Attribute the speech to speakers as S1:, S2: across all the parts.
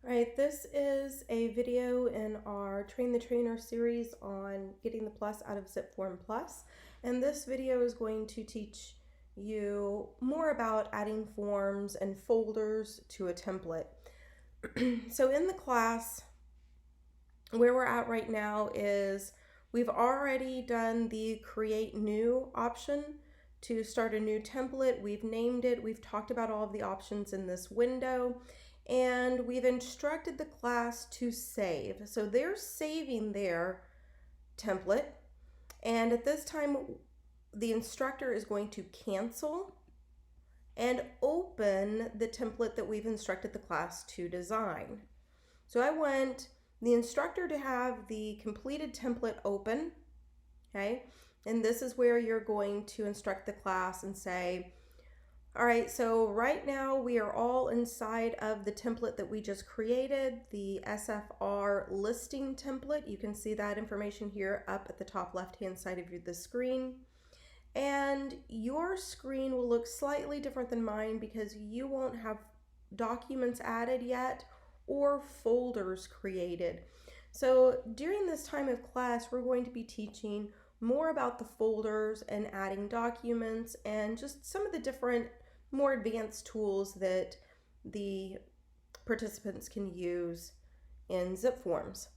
S1: All right, this is a video in our Train the Trainer series on getting the plus out of zipForm Plus. And this video is going to teach you more about adding forms and folders to a template. So in the class, where we're at right now is we've already done the create new option to start a new template. We've named it, we've talked about all of the options in this window, and we've instructed the class to save. So they're saving their template, and at this time the instructor is going to cancel and open the template that we've instructed the class to design. So I want the instructor to have the completed template open, okay? And this is where you're going to instruct the class and say, all right, so right now we are all inside of the template that we just created, the SFR listing template. You can see that information here up at the top left-hand side of the screen. And your screen will look slightly different than mine because you won't have documents added yet or folders created. So during this time of class, we're going to be teaching more about the folders and adding documents and just some of the different more advanced tools that the participants can use in zipForms.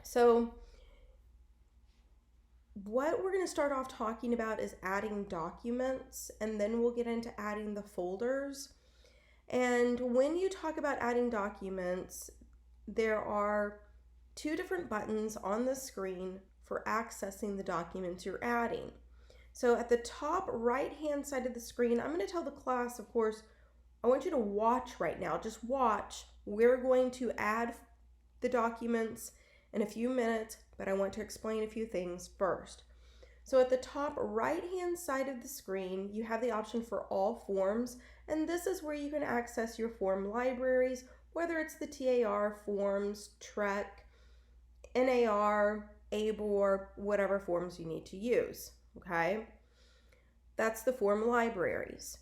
S1: So what we're going to start off talking about is adding documents, and then we'll get into adding the folders. And when you talk about adding documents, there are two different buttons on the screen for accessing the documents you're adding. So at the top right-hand side of the screen, I'm going to tell the class, of course, I want you to watch right now. Just watch. We're going to add the documents in a few minutes, but I want to explain a few things first. So at the top right-hand side of the screen, you have the option for all forms, and this is where you can access your form libraries, whether it's the TAR forms, TREC, NAR, ABOR, whatever forms you need to use. Okay, that's the form libraries.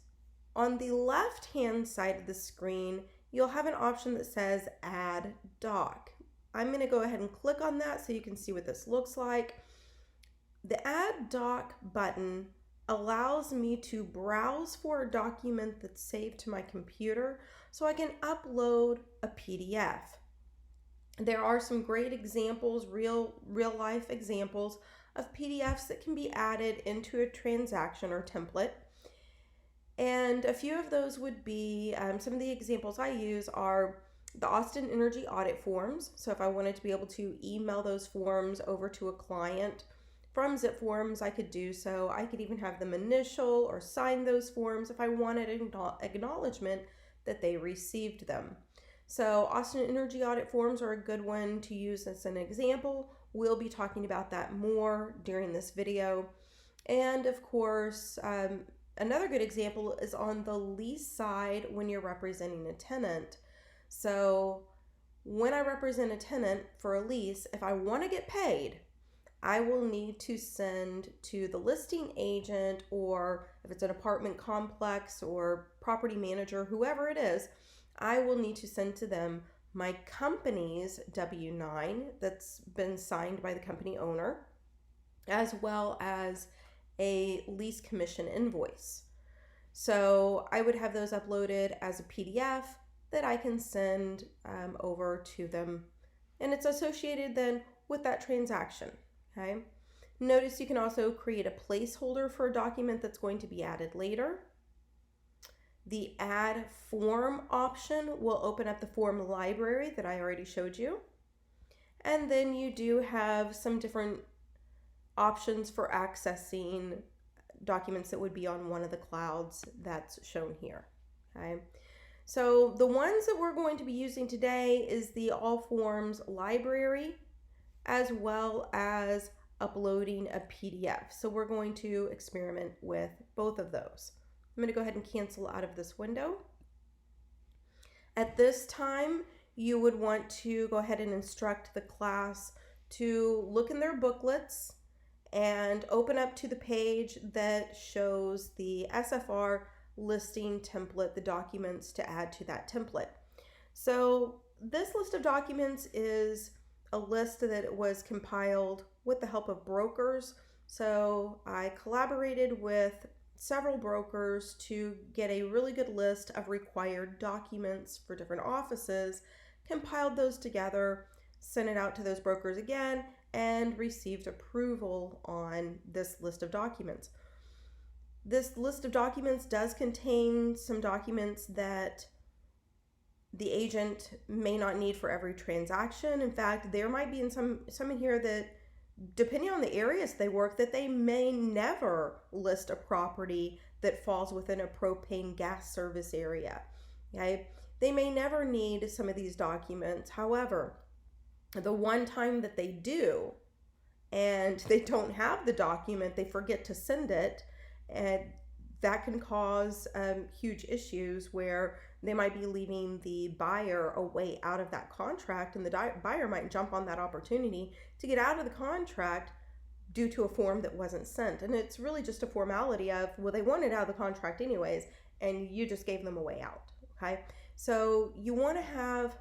S1: On the left-hand side of the screen, you'll have an option that says Add Doc. I'm going to go ahead and click on that so you can see what this looks like. The Add Doc button allows me to browse for a document that's saved to my computer so I can upload a PDF. There are some great examples, real life examples of PDFs that can be added into a transaction or template. And a few of those would be, some of the examples I use are the Austin Energy audit forms. So if I wanted to be able to email those forms over to a client from zipForms, I could do so. I could even have them initial or sign those forms if I wanted acknowledgement that they received them. So Austin Energy audit forms are a good one to use as an example. We'll be talking about that more during this video. And of course, another good example is on the lease side when you're representing a tenant. So when I represent a tenant for a lease, if I want to get paid, I will need to send to the listing agent, or if it's an apartment complex or property manager, whoever it is, I will need to send to them my company's W-9 that's been signed by the company owner, as well as a lease commission invoice. So I would have those uploaded as a PDF that I can send over to them, and it's associated then with that transaction. Okay. Notice you can also create a placeholder for a document that's going to be added later. The Add Form option will open up the form library that I already showed you. And then you do have some different options for accessing documents that would be on one of the clouds that's shown here. Okay. So the ones that we're going to be using today is the All Forms library, as well as uploading a PDF. So we're going to experiment with both of those. I'm going to go ahead and cancel out of this window. At this time, you would want to go ahead and instruct the class to look in their booklets and open up to the page that shows the SFR listing template, the documents to add to that template. So this list of documents is a list that was compiled with the help of brokers. So I collaborated with several brokers to get a really good list of required documents for different offices, compiled those together, sent it out to those brokers again, and received approval on this list of documents. This list of documents does contain some documents that the agent may not need for every transaction. In fact, there might be some in here that, depending on the areas they work, that they may never list a property that falls within a propane gas service area. Okay? They may never need some of these documents. However, the one time that they do and they don't have the document, they forget to send it, and that can cause huge issues where they might be leaving the buyer a way out of that contract, and the buyer might jump on that opportunity to get out of the contract due to a form that wasn't sent. And it's really just a formality of, well, they wanted out of the contract anyways, and you just gave them a way out. Okay, so you want to have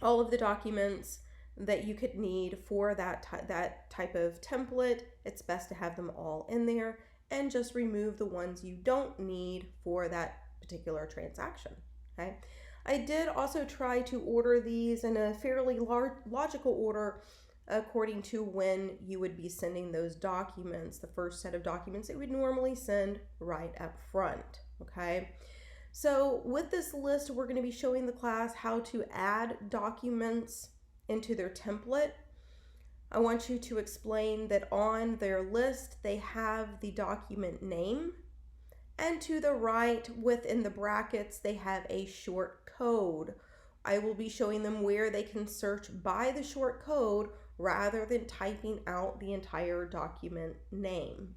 S1: all of the documents that you could need for that type of template. It's best to have them all in there, and just remove the ones you don't need for that particular transaction. Okay, I did also try to order these in a fairly logical order according to when you would be sending those documents, the first set of documents that we'd normally send right up front. Okay, so with this list, we're going to be showing the class how to add documents into their template. I want you to explain that on their list, they have the document name, and to the right within the brackets, they have a short code. I will be showing them where they can search by the short code rather than typing out the entire document name.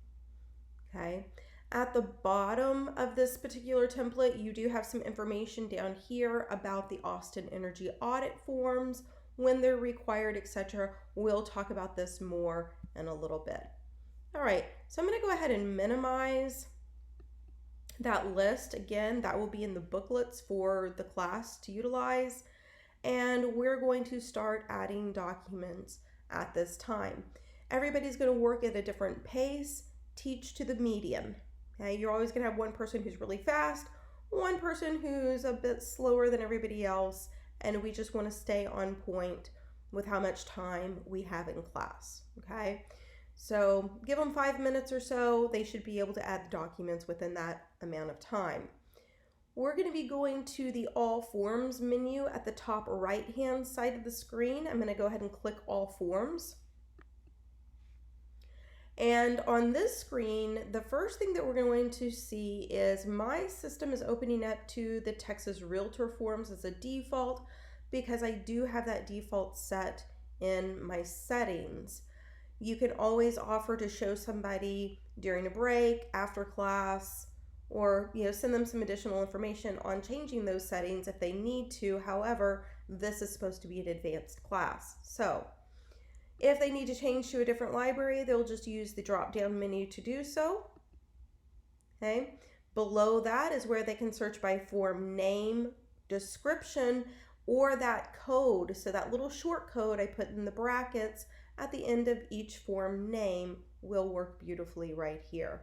S1: Okay. At the bottom of this particular template, you do have some information down here about the Austin Energy audit forms, when they're required, etc. We'll talk about this more in a little bit. All right, so I'm going to go ahead and minimize that list. Again, that will be in the booklets for the class to utilize. And we're going to start adding documents at this time. Everybody's going to work at a different pace, teach to the median. Okay, you're always going to have one person who's really fast, one person who's a bit slower than everybody else, and we just want to stay on point with how much time we have in class. Okay, so give them 5 minutes or so. They should be able to add the documents within that amount of time. We're going to be going to the All Forms menu at the top right-hand side of the screen. I'm going to go ahead and click All Forms. And on this screen, the first thing that we're going to see is my system is opening up to the Texas Realtor forms as a default, because I do have that default set in my settings. You can always offer to show somebody during a break, after class, or send them some additional information on changing those settings if they need to. However, this is supposed to be an advanced class. So if they need to change to a different library, they'll just use the drop-down menu to do so. Okay. Below that is where they can search by form name, description, or that code. So that little short code I put in the brackets at the end of each form name will work beautifully right here.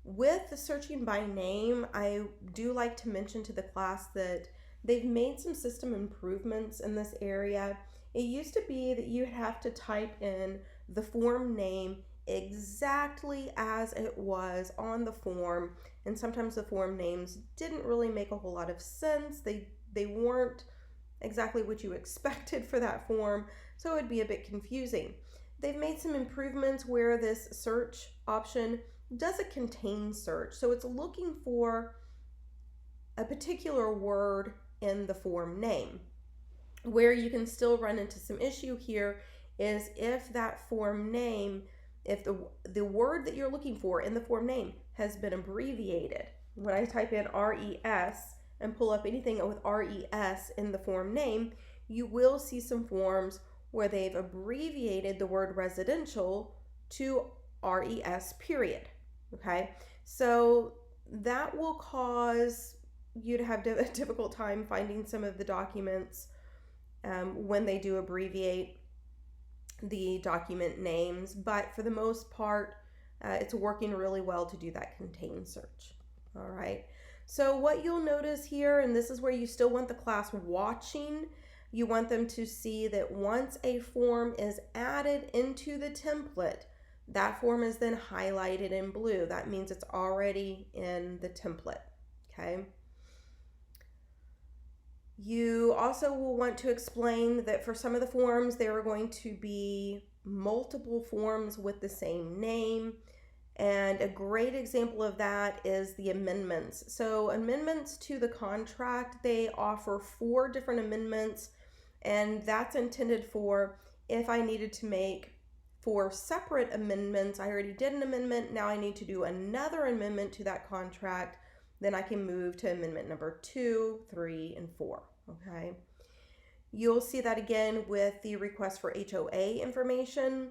S1: With the searching by name, I do like to mention to the class that they've made some system improvements in this area. It used to be that you have to type in the form name exactly as it was on the form, and sometimes the form names didn't really make a whole lot of sense. They weren't exactly what you expected for that form, so it would be a bit confusing. They've made some improvements where this search option does a contain search, so it's looking for a particular word in the form name. Where you can still run into some issue here is if that form name, if the word that you're looking for in the form name has been abbreviated. When I type in RES and pull up anything with RES in the form name, you will see some forms where they've abbreviated the word residential to RES period. Okay, so that will cause you to have a difficult time finding some of the documents when they do abbreviate the document names, but for the most part, it's working really well to do that contain search. All right. So what you'll notice here, and this is where you still want the class watching, you want them to see that once a form is added into the template, that form is then highlighted in blue. That means it's already in the template, okay? You also will want to explain that for some of the forms, there are going to be multiple forms with the same name. And a great example of that is the amendments. So amendments to the contract, they offer 4 different amendments, and that's intended for if I needed to make 4 separate amendments. I already did an amendment, now I need to do another amendment to that contract, then I can move to amendment number 2, 3, and 4, okay? You'll see that again with the request for HOA information.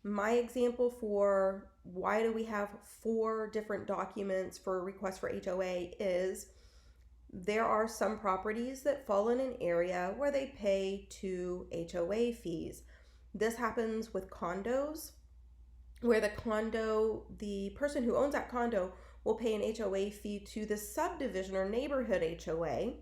S1: My example for why do we have 4 different documents for a request for HOA is there are some properties that fall in an area where they pay 2 HOA fees. This happens with condos, where the person who owns that condo will pay an HOA fee to the subdivision or neighborhood HOA,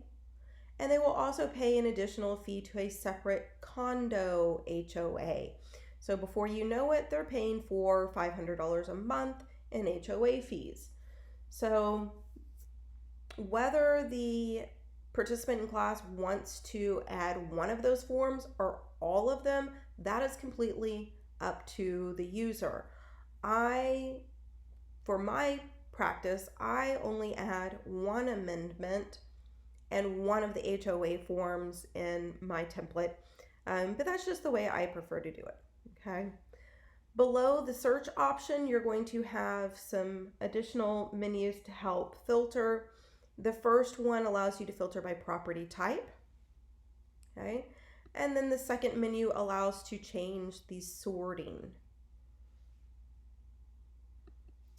S1: and they will also pay an additional fee to a separate condo HOA. So before you know it, they're paying for $500 a month in HOA fees. So whether the participant in class wants to add one of those forms or all of them, that is completely up to the user. For my practice, I only add one amendment and one of the HOA forms in my template, but that's just the way I prefer to do it. Okay. Below the search option, you're going to have some additional menus to help filter. The first one allows you to filter by property type. Okay. And then the second menu allows to change the sorting.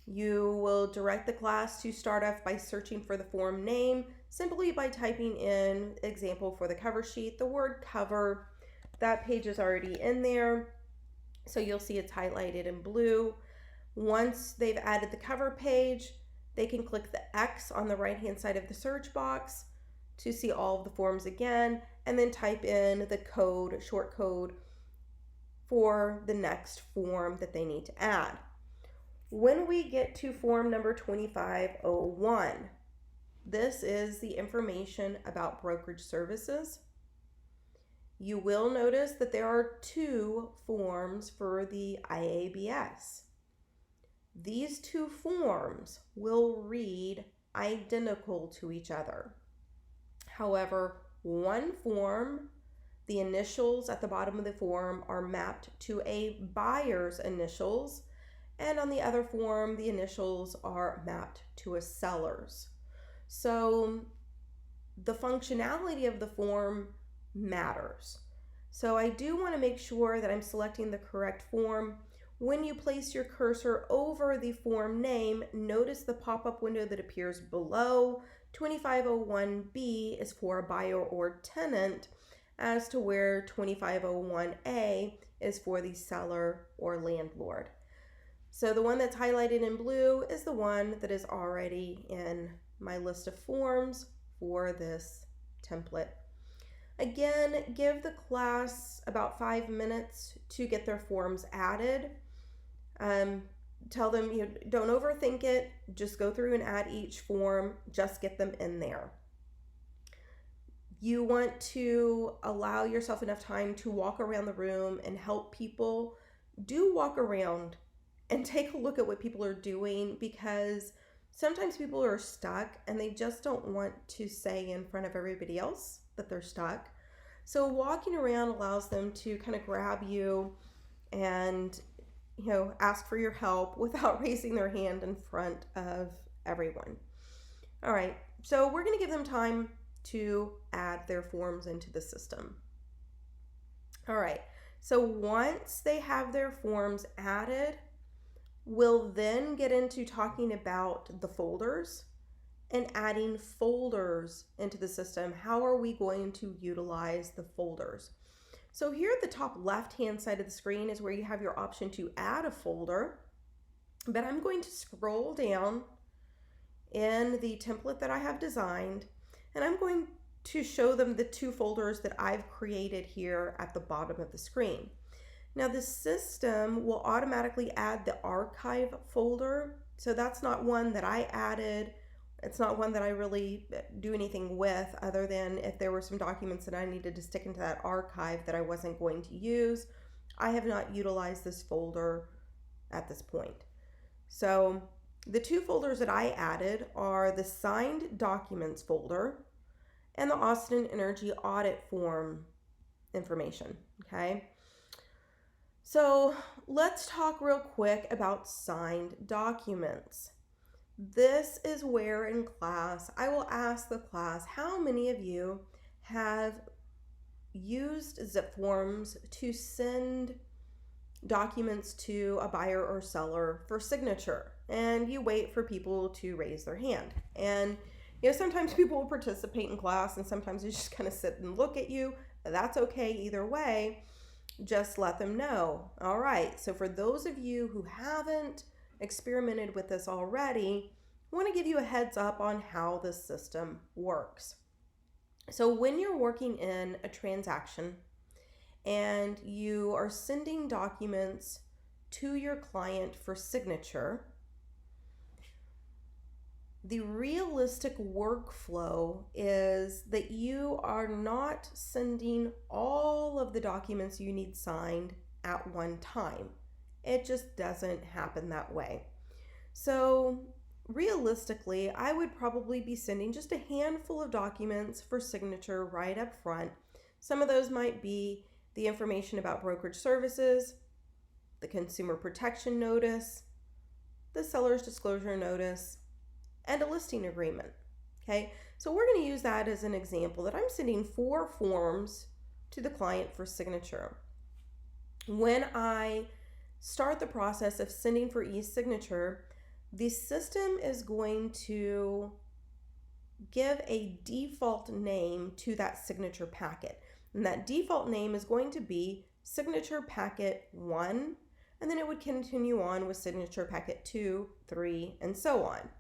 S1: You will direct the class to start off by searching for the form name simply by typing in example for the cover sheet, the word cover. That page is already in there. So you'll see it's highlighted in blue. Once they've added the cover page, they can click the X on the right-hand side of the search box to see all of the forms again, and then type in the code, short code, for the next form that they need to add. When we get to form number 2501, this is the information about brokerage services. You will notice that there are 2 forms for the IABS. These 2 forms will read identical to each other. However, one form, the initials at the bottom of the form are mapped to a buyer's initials, and on the other form, the initials are mapped to a seller's. So the functionality of the form matters. So I do want to make sure that I'm selecting the correct form. When you place your cursor over the form name, notice the pop-up window that appears below. 2501B is for a buyer or tenant, as to where 2501A is for the seller or landlord. So the one that's highlighted in blue is the one that is already in my list of forms for this template. Again, give the class about 5 minutes to get their forms added. Tell them, don't overthink it. Just go through and add each form. Just get them in there. You want to allow yourself enough time to walk around the room and help people. Do walk around and take a look at what people are doing, because sometimes people are stuck and they just don't want to say in front of everybody else that they're stuck. So walking around allows them to kind of grab you and ask for your help without raising their hand in front of everyone. All right, so we're going to give them time to add their forms into the system. All right, so once they have their forms added, we'll then get into talking about the folders and adding folders into the system, how are we going to utilize the folders? So here at the top left-hand side of the screen is where you have your option to add a folder, but I'm going to scroll down in the template that I have designed, and I'm going to show them the 2 folders that I've created here at the bottom of the screen. Now the system will automatically add the archive folder, so that's not one that I added. It's not one that I really do anything with, other than if there were some documents that I needed to stick into that archive that I wasn't going to use. I have not utilized this folder at this point. So the 2 folders that I added are the signed documents folder and the Austin Energy audit form information, okay? So let's talk real quick about signed documents. This is where in class I will ask the class, how many of you have used zipForms to send documents to a buyer or seller for signature? And you wait for people to raise their hand. And sometimes people will participate in class and sometimes they just kind of sit and look at you. That's okay either way. Just let them know. All right, so for those of you who haven't experimented with this already, I want to give you a heads up on how this system works. So when you're working in a transaction and you are sending documents to your client for signature, the realistic workflow is that you are not sending all of the documents you need signed at one time. It just doesn't happen that way. So realistically, I would probably be sending just a handful of documents for signature right up front. Some of those might be the information about brokerage services, the consumer protection notice, the seller's disclosure notice, and a listing agreement. Okay, so we're going to use that as an example that I'm sending 4 forms to the client for signature. When I start the process of sending for e-signature, the system is going to give a default name to that signature packet. And that default name is going to be signature packet 1, and then it would continue on with signature packet 2, 3, and so on.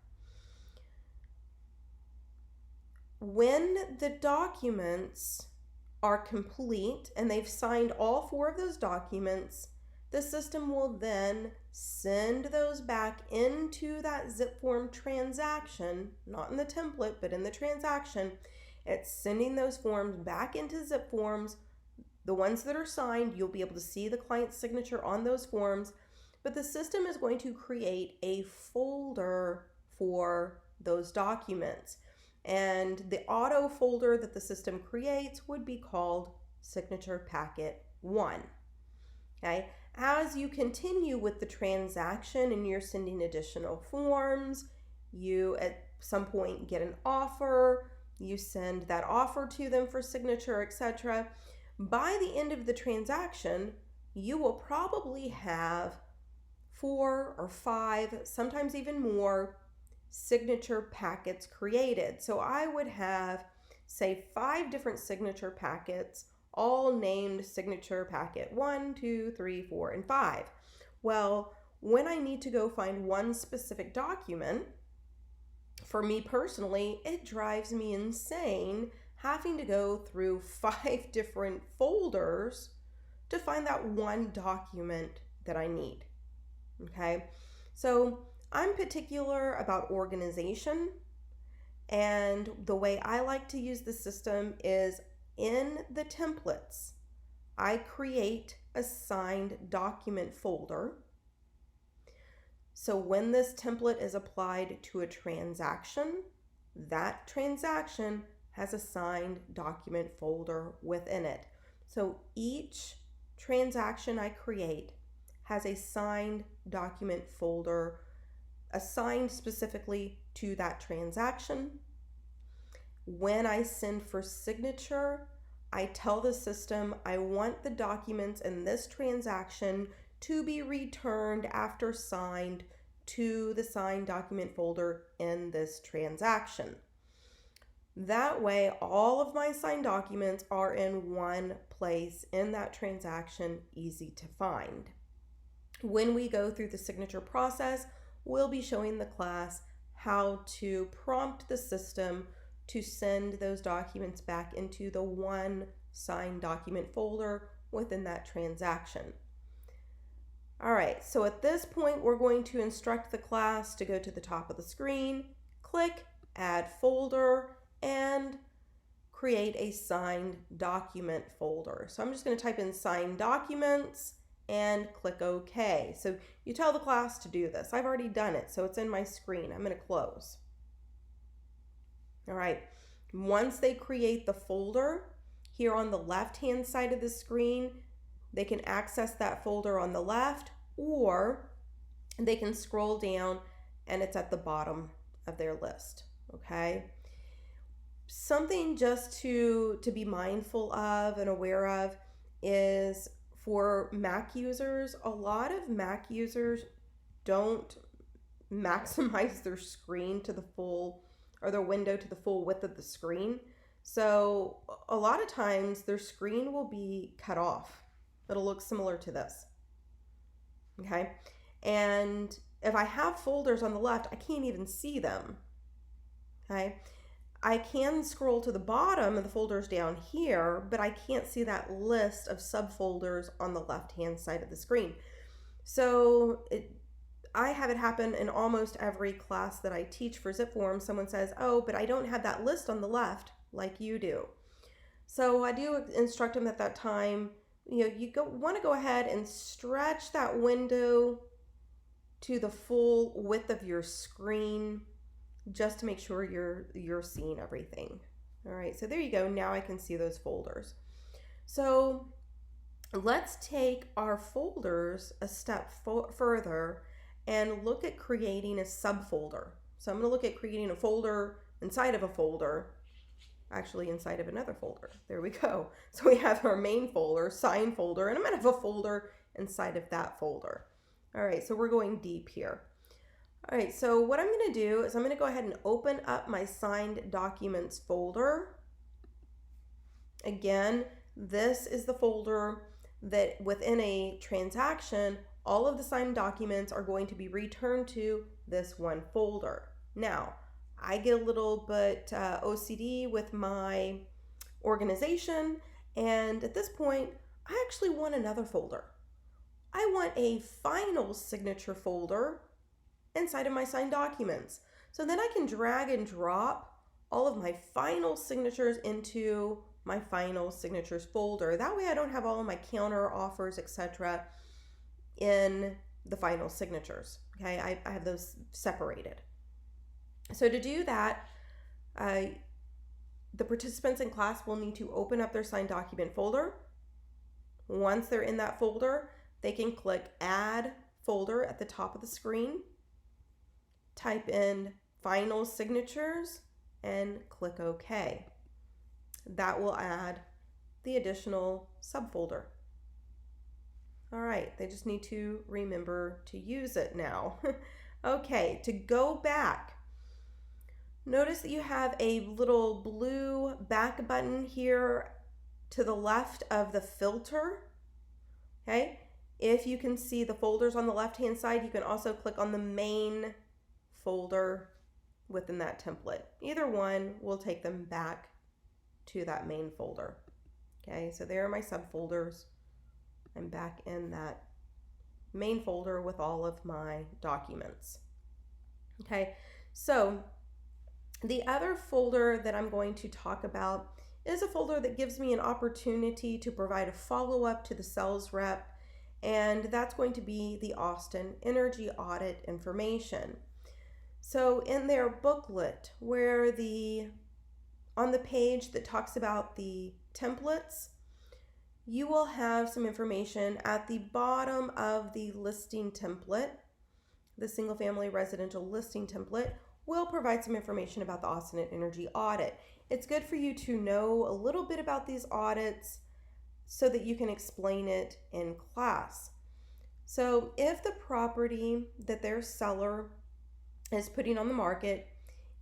S1: When the documents are complete and they've signed all 4 of those documents, the system will then send those back into that zipForm transaction, not in the template, but in the transaction. It's sending those forms back into zipForms. The ones that are signed, you'll be able to see the client's signature on those forms, but the system is going to create a folder for those documents. And the auto folder that the system creates would be called signature packet 1. Okay, as you continue with the transaction and you're sending additional forms, you at some point get an offer, you send that offer to them for signature, etc. By the end of the transaction, you will probably have 4 or 5, sometimes even more, signature packets created. So I would have, say, 5 different signature packets, all named signature packet 1, 2, 3, 4, and 5. Well, when I need to go find one specific document, for me personally, it drives me insane having to go through 5 different folders to find that one document that I need. Okay, so I'm particular about organization, and the way I like to use the system is in the templates, I create a signed document folder. So when this template is applied to a transaction, that transaction has a signed document folder within it. So each transaction I create has a signed document folder assigned specifically to that transaction. When I send for signature, I tell the system I want the documents in this transaction to be returned after signed to the signed document folder in this transaction. That way, all of my signed documents are in one place in that transaction, easy to find. When we go through the signature process, we'll be showing the class how to prompt the system to send those documents back into the one signed document folder within that transaction. All right, so at this point, we're going to instruct the class to go to the top of the screen, click Add Folder, and create a signed document folder. So I'm just going to type in signed documents and click OK. So you tell the class to do this. I've already done it, so it's in my screen. I'm going to close. All right, once they create the folder, here on the left-hand side of the screen, they can access that folder on the left, or they can scroll down and it's at the bottom of their list, okay? Something just to be mindful of and aware of is for Mac users, a lot of Mac users don't maximize their screen to the full, or their window to the full width of the screen. So a lot of times their screen will be cut off. It'll look similar to this, okay? And if I have folders on the left, I can't even see them, okay? I can scroll to the bottom of the folders down here, but I can't see that list of subfolders on the left-hand side of the screen. So I have it happen in almost every class that I teach for zipForm. Someone says, oh, but I don't have that list on the left like you do. So I do instruct them at that time, you want to go ahead and stretch that window to the full width of your screen, just to make sure you're seeing everything. All right, so there you go. Now I can see those folders. So let's take our folders a step further and look at creating a subfolder. So I'm going to look at creating a folder inside of a folder, actually inside of another folder. There we go. So we have our main folder, sign folder, and I'm going to have a folder inside of that folder. All right, so we're going deep here. All right, so what I'm going to do is I'm going to go ahead and open up my signed documents folder. Again, this is the folder that within a transaction, all of the signed documents are going to be returned to this one folder. Now, I get a little bit OCD with my organization, and at this point, I actually want another folder. I want a final signature folder inside of my signed documents. So then I can drag and drop all of my final signatures into my final signatures folder. That way I don't have all of my counter offers, etc. in the final signatures. Okay, I have those separated. So to do that, the participants in class will need to open up their signed document folder. Once they're in that folder, they can click Add Folder at the top of the screen, type in Final Signatures, and click OK. That will add the additional subfolder. All right, they just need to remember to use it now. Okay, to go back, notice that you have a little blue back button here to the left of the filter. Okay, if you can see the folders on the left-hand side, you can also click on the main folder within that template. Either one will take them back to that main folder. Okay, so there are my subfolders. I'm back in that main folder with all of my documents. Okay, so the other folder that I'm going to talk about is a folder that gives me an opportunity to provide a follow-up to the sales rep, and that's going to be the Austin Energy Audit information. So in their booklet, where on the page that talks about the templates, you will have some information at the bottom of the listing template. The single family residential listing template will provide some information about the Austin Energy Audit. It's good for you to know a little bit about these audits so that you can explain it in class. So if the property that their seller is putting on the market,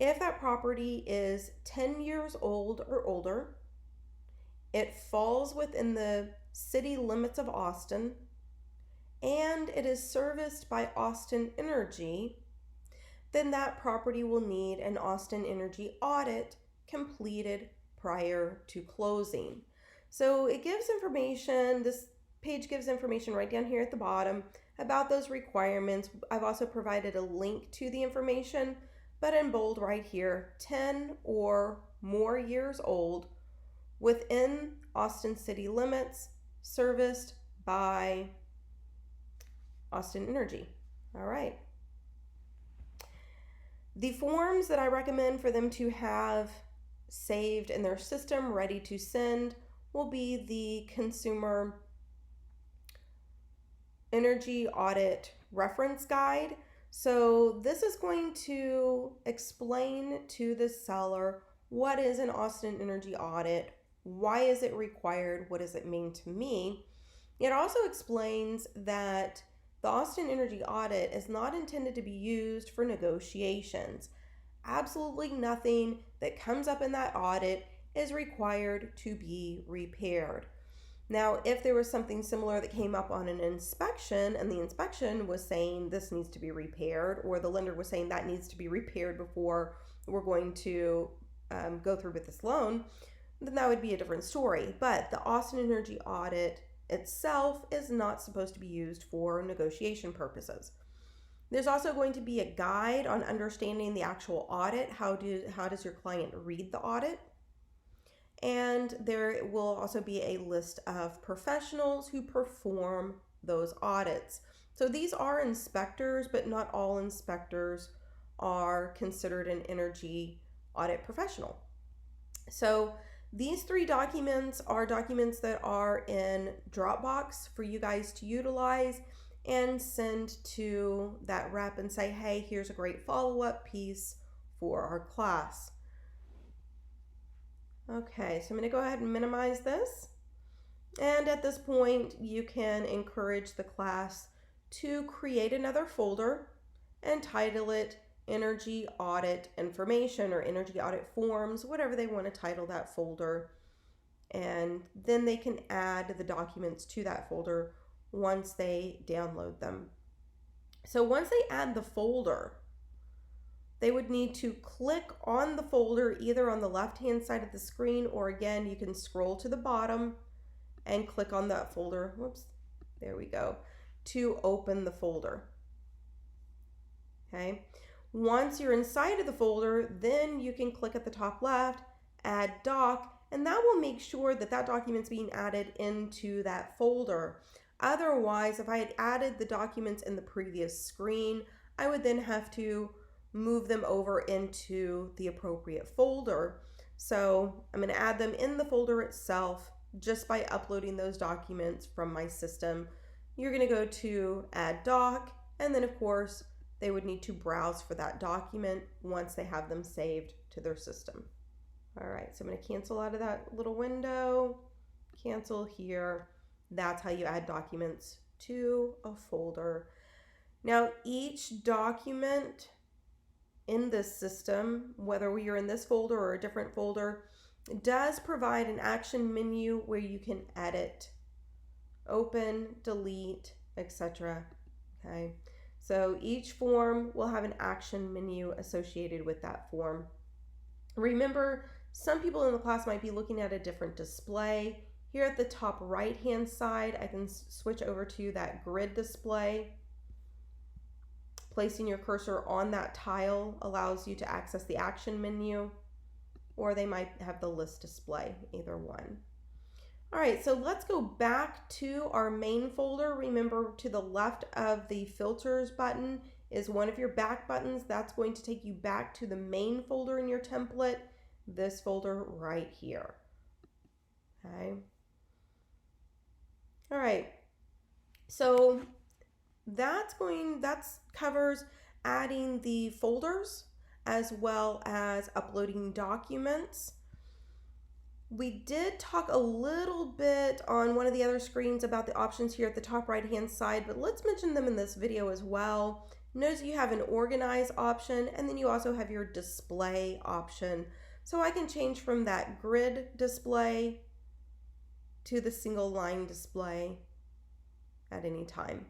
S1: if that property is 10 years old or older, it falls within the city limits of Austin, and it is serviced by Austin Energy, then that property will need an Austin Energy audit completed prior to closing. So it gives information, this page gives information right down here at the bottom about those requirements. I've also provided a link to the information, but in bold right here, 10 or more years old, within Austin city limits, serviced by Austin Energy. All right. The forms that I recommend for them to have saved in their system, ready to send, will be the Consumer Energy Audit Reference Guide. So this is going to explain to the seller what is an Austin Energy audit, why is it required, what does it mean to me. It also explains that the Austin Energy audit is not intended to be used for negotiations. Absolutely nothing that comes up in that audit is required to be repaired. Now, if there was something similar that came up on an inspection and the inspection was saying this needs to be repaired, or the lender was saying that needs to be repaired before we're going to go through with this loan, then that would be a different story. But the Austin Energy audit itself is not supposed to be used for negotiation purposes. There's also going to be a guide on understanding the actual audit. How does your client read the audit? And there will also be a list of professionals who perform those audits. So these are inspectors, but not all inspectors are considered an energy audit professional. So these 3 documents are documents that are in Dropbox for you guys to utilize and send to that rep and say, hey, here's a great follow-up piece for our class. Okay, so I'm going to go ahead and minimize this. And at this point, you can encourage the class to create another folder and title it Energy Audit Information or Energy Audit Forms, whatever they want to title that folder. And then they can add the documents to that folder once they download them. So once they add the folder, they would need to click on the folder either on the left-hand side of the screen, or again, you can scroll to the bottom and click on that folder. Whoops, there we go, to open the folder. Okay. Once you're inside of the folder, then you can click at the top left, add doc, and that will make sure that that document's being added into that folder. Otherwise, if I had added the documents in the previous screen, I would then have to move them over into the appropriate folder. So I'm going to add them in the folder itself just by uploading those documents from my system. You're going to go to add doc, and then of course they would need to browse for that document once they have them saved to their system. All right, so I'm going to cancel out of that little window, cancel here. That's how you add documents to a folder. Now, each document in this system, whether you're in this folder or a different folder, does provide an action menu where you can edit, open, delete, etc. Okay, so each form will have an action menu associated with that form. Remember, some people in the class might be looking at a different display. Here at the top right hand side, I can switch over to that grid display. Placing your cursor on that tile allows you to access the action menu, or they might have the list display, either one. All right, so let's go back to our main folder. Remember, to the left of the filters button is one of your back buttons. That's going to take you back to the main folder in your template, this folder right here. Okay. All right, so that covers adding the folders as well as uploading documents. We did talk a little bit on one of the other screens about the options here at the top right hand side, but let's mention them in this video as well. Notice you have an organize option, and then you also have your display option. So I can change from that grid display to the single line display at any time.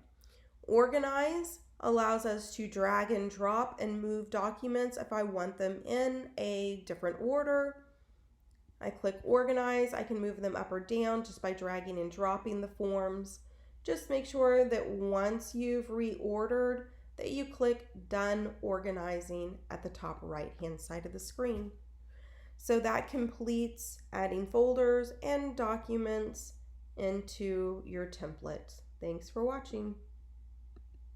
S1: Organize allows us to drag and drop and move documents if I want them in a different order. I click organize, I can move them up or down just by dragging and dropping the forms. Just make sure that once you've reordered that you click done organizing at the top right hand side of the screen. So that completes adding folders and documents into your template. Thanks for watching.